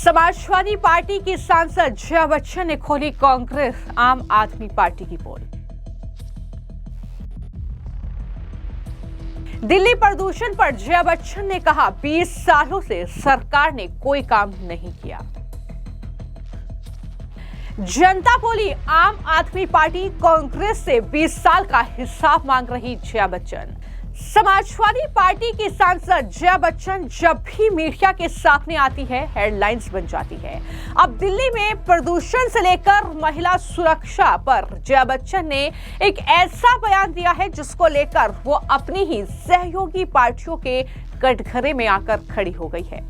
Samajwadi party की सांसद जया बच्चन ने खोली कांग्रेस आम आदमी पार्टी की पोल। दिल्ली प्रदूषण पर जया बच्चन ने कहा 20 सालों से सरकार ने कोई काम नहीं किया। जनता बोली आम आदमी पार्टी कांग्रेस से 20 साल का हिसाब मांग रही जया बच्चन। समाजवादी पार्टी की सांसद जया बच्चन जब भी मीडिया के सामने आती है हेडलाइंस बन जाती है। अब दिल्ली में प्रदूषण से लेकर महिला सुरक्षा पर जया बच्चन ने एक ऐसा बयान दिया है जिसको लेकर वो अपनी ही सहयोगी पार्टियों के कटघरे में आकर खड़ी हो गई है।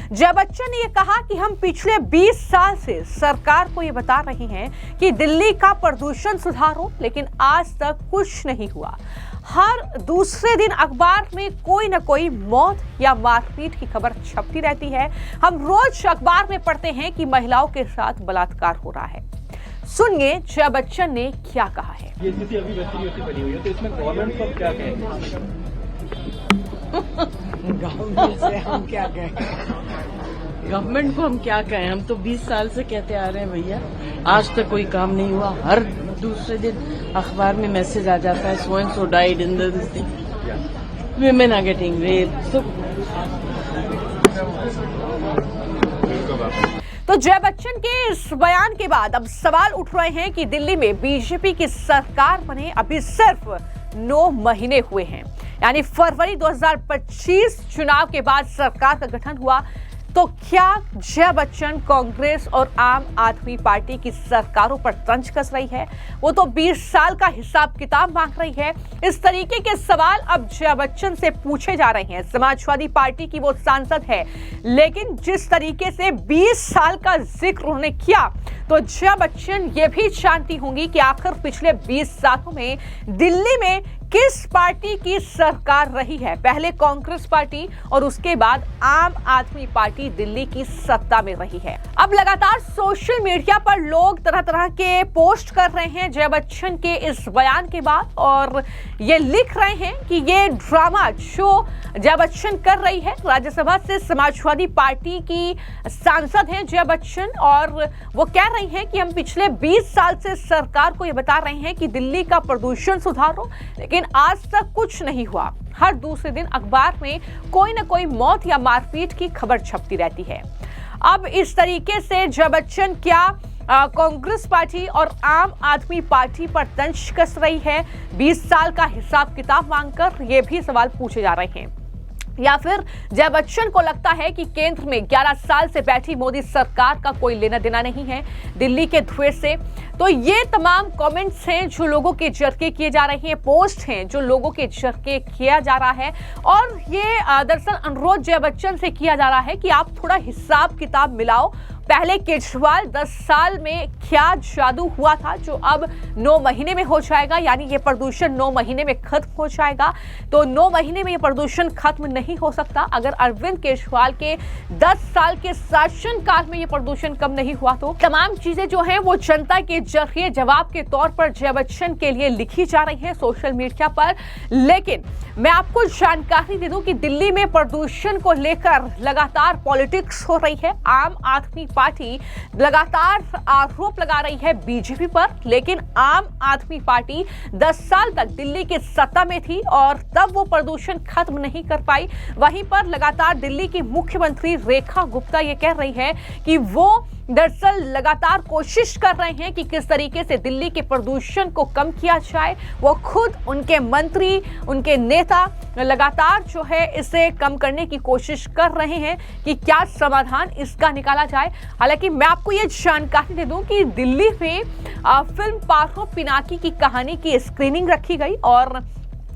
जया बच्चन ने यह कहा कि हम पिछले 20 साल से सरकार को ये बता रहे हैं कि दिल्ली का प्रदूषण सुधारो, लेकिन आज तक कुछ नहीं हुआ। हर दूसरे दिन अखबार में कोई न कोई मौत या मारपीट की खबर छपती रहती है। हम रोज अखबार में पढ़ते हैं कि महिलाओं के साथ बलात्कार हो रहा है। सुनिए जया बच्चन ने क्या कहा है। ये स्थिति अभी वैसी बनी हुई है, तो इसमें गवर्नमेंट को क्या कहेंगे? गवर्नमेंट से हम क्या कहें? गवर्नमेंट को हम क्या कहें? हम तो 20 साल से कहते आ रहे हैं भैया, आज तक कोई काम नहीं हुआ। हर दूसरे दिन अखबार में मैसेज आ जाता है so and so died in this thing, women are getting raped। तो जया बच्चन के इस बयान के बाद अब सवाल उठ रहे हैं कि दिल्ली में बीजेपी की सरकार बने अभी सिर्फ 9 महीने हुए हैं, यानी फरवरी 2025 चुनाव के बाद सरकार का गठन हुआ। तो क्या जया बच्चन कांग्रेस और आम आदमी पार्टी की सरकारों पर तंज कस रही है? वो तो 20 साल का हिसाब किताब मांग रही है। इस तरीके के सवाल अब जया बच्चन से पूछे जा रहे हैं। समाजवादी पार्टी की वो सांसद है, लेकिन जिस तरीके से 20 साल का जिक्र उन्होंने किया, तो जया बच्चन ये भी जानती होंगी कि आखिर पिछले 20 सालों में दिल्ली में किस पार्टी की सरकार रही है। पहले कांग्रेस पार्टी और उसके बाद आम आदमी पार्टी दिल्ली की सत्ता में रही है। अब लगातार सोशल मीडिया पर लोग तरह तरह के पोस्ट कर रहे हैं जया बच्चन के इस बयान के बाद, और ये लिख रहे हैं कि ये ड्रामा जो जया बच्चन कर रही है। राज्यसभा से समाजवादी पार्टी की सांसद हैं जया बच्चन, और वो कह रही हैं कि हम पिछले 20 साल से सरकार को ये बता रहे हैं कि दिल्ली का प्रदूषण सुधारो, लेकिन आज तक कुछ नहीं हुआ। हर दूसरे दिन अखबार में कोई न कोई मौत या मारपीट की खबर छपती रहती है। अब इस तरीके से जया बच्चन क्या कांग्रेस पार्टी और आम आदमी पार्टी पर तंज कस रही है 20 साल का हिसाब किताब मांगकर? ये भी सवाल पूछे जा रहे हैं। या फिर जया बच्चन को लगता है कि केंद्र में 11 साल से बैठी मोदी सरकार का कोई लेना देना नहीं है दिल्ली के धुएं से? तो ये तमाम कमेंट्स हैं जो लोगों के जरिए किए जा रहे हैं, पोस्ट हैं जो लोगों के जरिए किया जा रहा है, और ये दरअसल अनुरोध जया बच्चन से किया जा रहा है कि आप थोड़ा हिसाब किताब मिलाओ। पहले केजरीवाल 10 साल में क्या जादू हुआ था जो अब 9 महीने में हो जाएगा, यानी ये प्रदूषण 9 महीने में खत्म हो जाएगा। तो 9 महीने में ये प्रदूषण खत्म नहीं हो सकता। अगर अरविंद केजरीवाल के 10 साल के शासनकाल में ये प्रदूषण कम नहीं हुआ, तो तमाम चीजें जो हैं वो जनता के जरिए जवाब के तौर पर जया बच्चन के लिए लिखी जा रही है सोशल मीडिया पर। लेकिन मैं आपको जानकारी दे दूं कि दिल्ली में प्रदूषण को लेकर लगातार पॉलिटिक्स हो रही है। आम आदमी पार्टी लगातार आरोप लगा रही है बीजेपी पर, लेकिन आम आदमी पार्टी 10 साल तक दिल्ली की सत्ता में थी और तब वो प्रदूषण खत्म नहीं कर पाई। वहीं पर लगातार दिल्ली की मुख्यमंत्री रेखा गुप्ता ये कह रही है कि वो दरअसल लगातार कोशिश कर रहे हैं कि किस तरीके से दिल्ली के प्रदूषण को कम किया जाए। वो खुद, उनके मंत्री, उनके नेता लगातार जो है इसे कम करने की कोशिश कर रहे हैं कि क्या समाधान इसका निकाला जाए। हालांकि मैं आपको ये जानकारी दे दूं कि दिल्ली में फिल्म पारो पिनाकी की कहानी की स्क्रीनिंग रखी गई और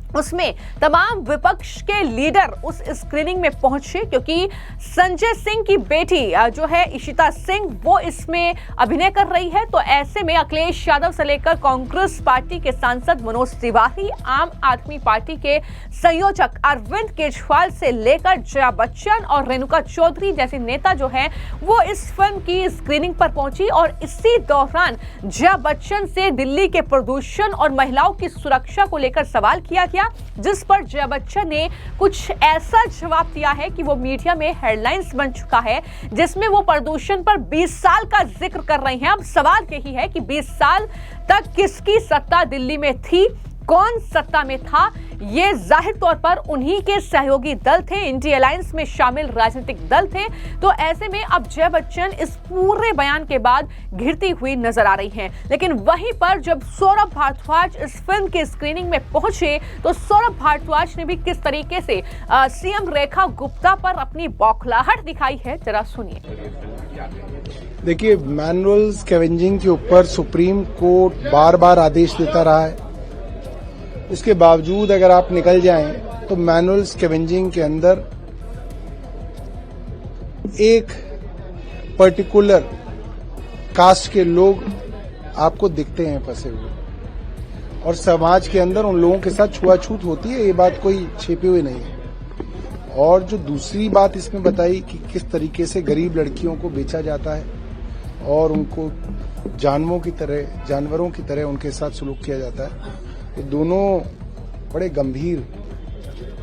उसमें तमाम विपक्ष के लीडर उस स्क्रीनिंग में पहुंचे, क्योंकि संजय सिंह की बेटी जो है इशिता सिंह वो इसमें अभिनय कर रही है। तो ऐसे में अखिलेश यादव से लेकर कांग्रेस पार्टी के सांसद मनोज तिवारी, आम आदमी पार्टी के संयोजक अरविंद केजरीवाल से लेकर जया बच्चन और रेणुका चौधरी जैसे नेता जो है वो इस फिल्म की स्क्रीनिंग पर पहुंची। और इसी दौरान जया बच्चन से दिल्ली के प्रदूषण और महिलाओं की सुरक्षा को लेकर सवाल किया गया। किया, जिस पर जया बच्चन ने कुछ ऐसा जवाब दिया है कि वो मीडिया में हेडलाइंस बन चुका है, जिसमें वो प्रदूषण पर 20 साल का जिक्र कर रही हैं। अब सवाल यही है कि 20 साल तक किसकी सत्ता दिल्ली में थी, कौन सत्ता में था? ये जाहिर तौर पर उन्हीं के सहयोगी दल थे, इंडिया अलायंस में शामिल राजनीतिक दल थे। तो ऐसे में अब जया बच्चन इस पूरे बयान के बाद घिरती हुई नजर आ रही हैं। लेकिन वहीं पर जब सौरभ भारद्वाज इस फिल्म के स्क्रीनिंग में पहुंचे तो सौरभ भारद्वाज ने भी किस तरीके से सीएम रेखा गुप्ता पर अपनी बौखलाहट दिखाई है, जरा सुनिए। देखिए, मैनुअल स्कैवेंजिंग के ऊपर सुप्रीम कोर्ट बार बार आदेश देता रहा है। इसके बावजूद अगर आप निकल जाएं तो मैनुअल स्कैवेंजिंग के अंदर एक पर्टिकुलर कास्ट के लोग आपको दिखते हैं फंसे हुए, और समाज के अंदर उन लोगों के साथ छुआछूत होती है, ये बात कोई छिपी हुई नहीं है। और जो दूसरी बात इसमें बताई कि किस तरीके से गरीब लड़कियों को बेचा जाता है और उनको जानवरों की तरह उनके साथ सलूक किया जाता है, ये दोनों बड़े गंभीर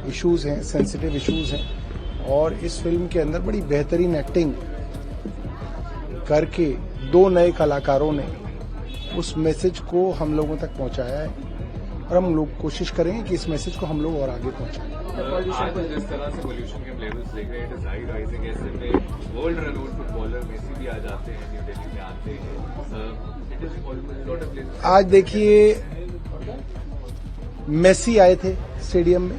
इश्यूज हैं, सेंसिटिव इश्यूज हैं। और इस फिल्म के अंदर बड़ी बेहतरीन एक्टिंग करके दो नए कलाकारों ने उस मैसेज को हम लोगों तक पहुंचाया है, और हम लोग कोशिश करेंगे कि इस मैसेज को हम लोग और आगे पहुंचाएं। जिस तरह से पोल्यूशन के लेवल्स देख रहे हैं, इट इज हाई राइजिंग। ऐसे में वर्ल्ड रेनोड फुटबॉलर मेसी भी आ जाते हैं, न्यू दिल्ली में आते हैं। It is almost lot of places. आज देखिए, मेसी आए थे स्टेडियम में,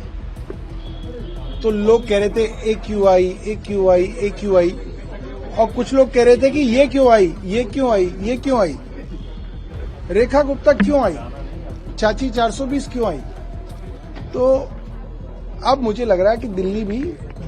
तो लोग कह रहे थे ए क्यों आई, और कुछ लोग कह रहे थे कि ये क्यों आई, रेखा गुप्ता क्यों आई, चाची 420 क्यों आई। तो अब मुझे लग रहा है कि दिल्ली भी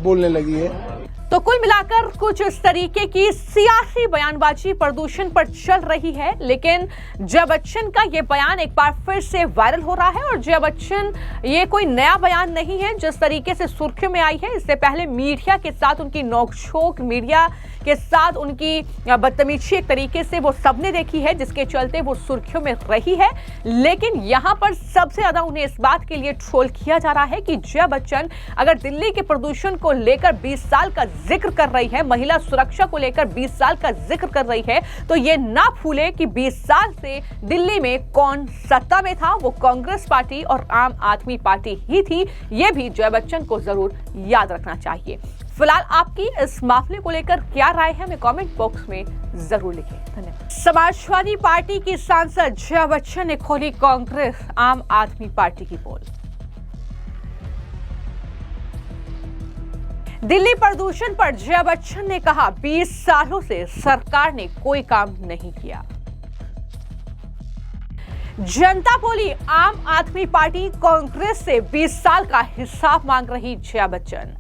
बोलने लगी है। तो कुल मिलाकर कुछ इस तरीके की सियासी बयानबाजी प्रदूषण पर चल रही है। लेकिन जया बच्चन का ये बयान एक बार फिर से वायरल हो रहा है, और जया बच्चन ये कोई नया बयान नहीं है जिस तरीके से सुर्खियों में आई है। इससे पहले मीडिया के साथ उनकी नोकझोंक, मीडिया के साथ उनकी बदतमीजी एक तरीके से वो सबने देखी है, जिसके चलते वो सुर्खियों में रही है। लेकिन यहाँ पर सबसे ज्यादा उन्हें इस बात के लिए ट्रोल किया जा रहा है कि जया बच्चन अगर दिल्ली के प्रदूषण को लेकर 20 साल का जिक्र कर रही है, महिला सुरक्षा को लेकर 20 साल का जिक्र कर रही है, तो ये ना भूले कि 20 साल से दिल्ली में कौन सत्ता में था, वो कांग्रेस पार्टी और आम आदमी पार्टी ही थी। ये भी जया बच्चन को जरूर याद रखना चाहिए। फिलहाल आपकी इस मामले को लेकर क्या राय है, हमें कमेंट बॉक्स में जरूर लिखें। धन्यवाद। समाजवादी पार्टी की सांसद जया बच्चन ने खोली कांग्रेस आम आदमी पार्टी की पोल। दिल्ली प्रदूषण पर जया बच्चन ने कहा, 20 सालों से सरकार ने कोई काम नहीं किया। जनता बोली, आम आदमी पार्टी कांग्रेस से 20 साल का हिसाब मांग रही जया बच्चन।